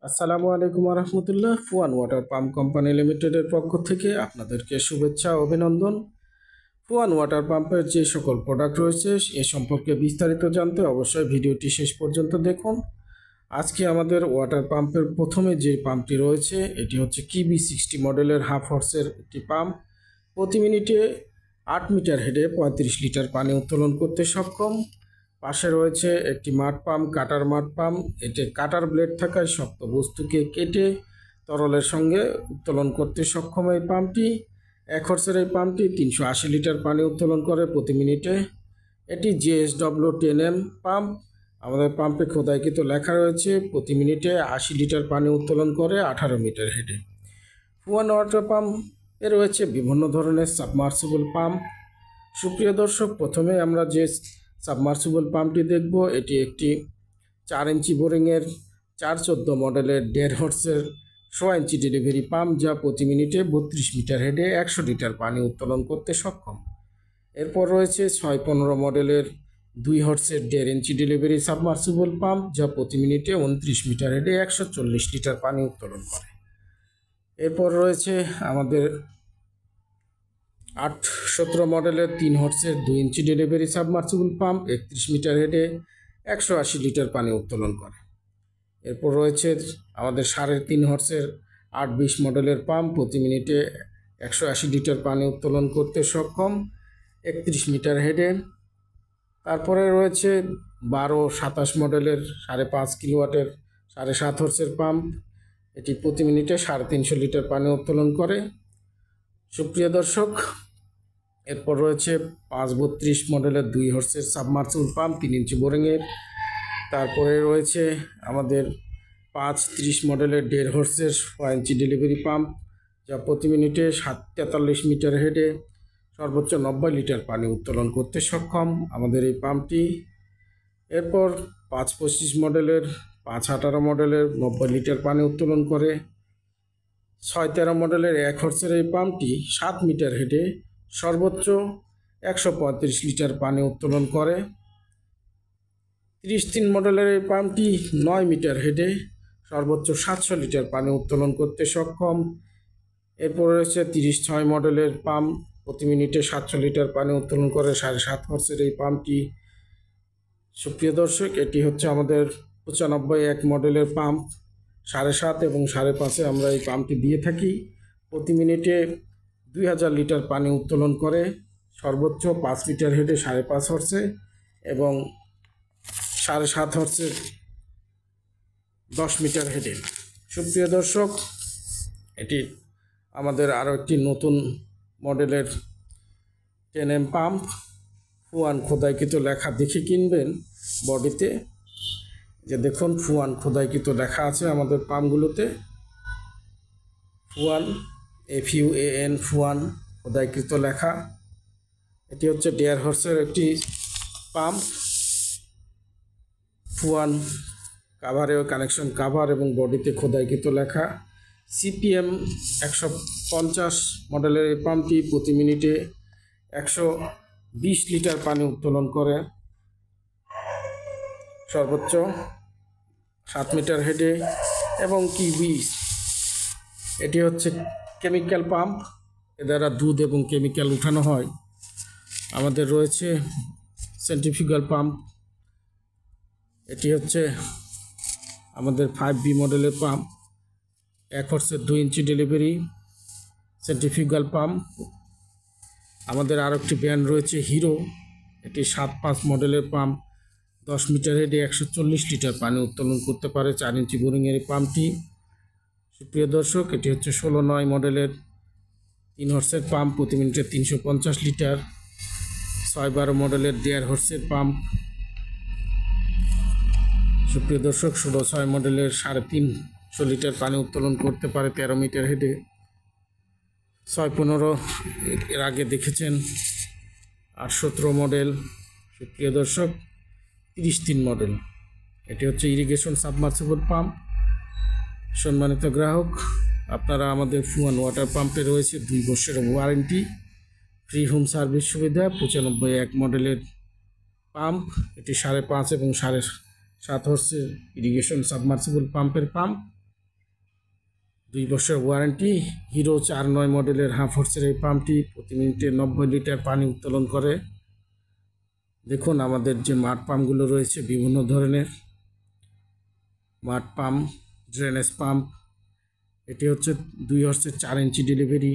আসসালামু আলাইকুম রহমতুল্লাহ। Fuan water pump company লিমিটেডের পক্ষ থেকে আপনাদেরকে শুভেচ্ছা ও অভিনন্দন। ফুয়ান ওয়াটার পাম্পের যে সকল প্রোডাক্ট রয়েছে এ সম্পর্কে বিস্তারিত জানতে অবশ্যই ভিডিওটি শেষ পর্যন্ত দেখুন। আজকে আমাদের ওয়াটার পাম্পের প্রথমে যে পাম্পটি রয়েছে এটি হচ্ছে KB60 মডেলের হাফ হর্সের একটি পাম্প। প্রতি মিনিটে 8 মিটার হেডে 35 লিটার পানি উত্তোলন করতে সক্ষম। পাশে রয়েছে একটি মাড পাম্প, কাটার মাড পাম্প। এতে কাটার ব্লেড থাকায় শক্ত বস্তুকে কেটে তরলের সঙ্গে উত্তোলন করতে সক্ষম এই পাম্পটি। 1 হর্সের এই পাম্পটি 380 লিটার পানি উত্তোলন করে প্রতি মিনিটে। এটি JSW10M পাম্প। আমাদের পাম্পে খোদাইকৃত লেখা রয়েছে প্রতি মিনিটে 80 লিটার পানি উত্তোলন করে 18 মিটার হেডে। ফুয়ান ওয়াটার পাম্পে রয়েছে বিভিন্ন ধরনের সাবমার্সিবল পাম্প। সুপ্রিয় দর্শক, প্রথমে আমরা যে সাবমার্সিবল পাম্পটি দেখব এটি একটি 4 ইঞ্চি বোরিংয়ের 414 মডেলের 1.5 হর্সের 100 ইঞ্চি ডেলিভারি পাম্প, যা প্রতি মিনিটে 32 মিটার হেডে 100 লিটার পানি উত্তোলন করতে সক্ষম। এরপর রয়েছে 615 মডেলের 2 হর্সের 1.5 ইঞ্চি ডেলিভারি সাবমার্সিবল পাম্প, যা প্রতি মিনিটে 29 মিটার হেডে 140 লিটার পানি উত্তোলন করে। এরপর রয়েছে আমাদের 817 মডেলের 3 হর্সের 2 ইঞ্চি ডেলিভারি সাবমার্সিবল পাম্প, 31 মিটার হেডে 180 লিটার পানি উত্তোলন করে। এরপর রয়েছে আমাদের 3.5 হর্সের 820 মডেলের পাম্প, প্রতি মিনিটে 180 লিটার পানি উত্তোলন করতে সক্ষম, 31 মিটার হেডে। তারপরে রয়েছে 1227 মডেলের 5.5 কিলোওয়াটের 7.5 হর্সের পাম্প। এটি প্রতি মিনিটে 350 লিটার পানি উত্তোলন করে। সুপ্রিয় দর্শক, এরপর রয়েছে 532 মডেলের 2 হর্সের সাবমার্সিবল পাম্প, 3 ইঞ্চি বোরিংয়ের। তারপরে রয়েছে আমাদের 530 মডেলের 1.5 হর্সের 6 ইঞ্চি ডেলিভারি পাম্প, যা প্রতি মিনিটে 43 মিটার হেডে সর্বোচ্চ 90 লিটার পানি উত্তোলন করতে সক্ষম আমাদের এই পাম্পটি। এরপর 525 মডেলের 518 মডেলের 90 লিটার পানি উত্তোলন করে। 613 মডেলের 1 হর্সের এই পাম্পটি 7 মিটার হেডে সর্বোচ্চ 135 লিটার পানি উত্তোলন করে। 33 মডেলের এই পাম্পটি 9 মিটার হেডে সর্বোচ্চ 700 লিটার পানি উত্তোলন করতে সক্ষম। এরপর রয়েছে 36 মডেলের পাম্প, প্রতি মিনিটে 700 লিটার পানি উত্তোলন করে 7.5 হর্সের এই পাম্পটি। সুপ্রিয় দর্শক, এটি হচ্ছে আমাদের 95 মডেলের পাম্প, 7.5 এবং 5.5 আমরা এই পাম্পটি দিয়ে থাকি। প্রতি মিনিটে 2000 লিটার পানি উত্তোলন করে সর্বোচ্চ 5 মিটার হেডে 5.5 হর্সে এবং 7.5 হর্সে 10 মিটার হেডে। সুপ্রিয় দর্শক, এটি আমাদের আরও একটি নতুন মডেলের 10M পাম্প। ফুয়ান খোদাইকৃত লেখা দেখে কিনবেন। বডিতে যে দেখুন ফুয়ান খোদাইকৃত লেখা আছে আমাদের পাম্পগুলোতে। ফুয়ান, FUAN, ফুয়ান খোদাইকৃত লেখা। এটি হচ্ছে 1.5 হর্সের একটি পাম্প। ফুয়ান কাভারেও কানেকশন কাভার এবং বডিতে খোদাইকৃত লেখা। CPM 150 মডেলের এই পাম্পটি প্রতি মিনিটে 120 লিটার পানি উত্তোলন করে সর্বোচ্চ 7 মিটার হেডে এবং কিবি। এটি হচ্ছে কেমিক্যাল পাম্প, এ দ্বারা দুধ এবং কেমিক্যাল উঠানো হয়। আমাদের রয়েছে সেন্ট্রিফিউগাল পাম্প, এটি হচ্ছে আমাদের 5B মডেলের পাম্প, 1 হর্সের 2 ইঞ্চি ডেলিভারি সেন্ট্রিফিউগাল পাম্প। আমাদের আরও একটি ব্র্যান্ড রয়েছে হিরো, এটি 7.5 মডেলের পাম্প, 10 মিটার হেডে 140 লিটার পানি উত্তোলন করতে পারে 4 ইঞ্চি বোরিংয়ের এই পাম্পটি। সুপ্রিয় দর্শক, এটি হচ্ছে 16.9 মডেলের 3 হর্সের পাম্প, প্রতি মিনিটে 350 লিটার। 612 মডেলের 1.5 হর্সের পাম্প। সুপ্রিয় দর্শক, 16.6 মডেলের 350 লিটার পানি উত্তোলন করতে পারে 13 মিটার হেডে। 615 এর আগে দেখেছেন। 817 মডেল। সুপ্রিয় দর্শক, 33 মডেল, এটি হচ্ছে ইরিগেশন সাবমার্সিবল পাম্প। সম্মানিত গ্রাহক, আপনারা আমাদের ফুয়ান ওয়াটার পাম্পে রয়েছে 2 বছরের ওয়ারেন্টি, ফ্রি হোম সার্ভিস সুবিধা। 95 মডেলের পাম্প, এটি 5.5 এবং 7.5 হর্সের ইরিগেশন সাবমার্সিবল পাম্পের পাম্প। 2 বছর ওয়ারেন্টি। হিরো 49 মডেলের হাফ হর্সের এই পাম্পটি প্রতি মিনিটে 90 লিটার পানি উত্তোলন করে। দেখুন আমাদের যে মাঠ পাম্পগুলো রয়েছে বিভিন্ন ধরনের মাঠ পাম্প, ড্রেনেজ পাম্প। এটি হচ্ছে 2 হর্সের 4 ইঞ্চি ডেলিভারি